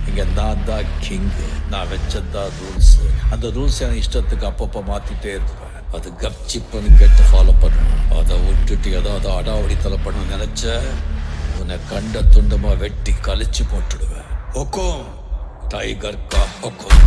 இங்க நான் தான் கிங்கு. நான் வச்சதான் ரூல்ஸ். அந்த ரூல்ஸ் என் இஷ்டத்துக்கு அப்பப்போ மாத்திட்டே இருப்பேன். அது கப்சிப்புன்னு கேட்டு ஃபாலோ பண்ணணும். அதை விட்டுட்டு ஏதாவது அடாவடித்தலை பண்ண நினைச்ச உன்னை கண்ட துண்டமா வெட்டி கழிச்சு போட்டுடுவேன். ஹொக்கும் டைகர் கா ஹொக்கும்.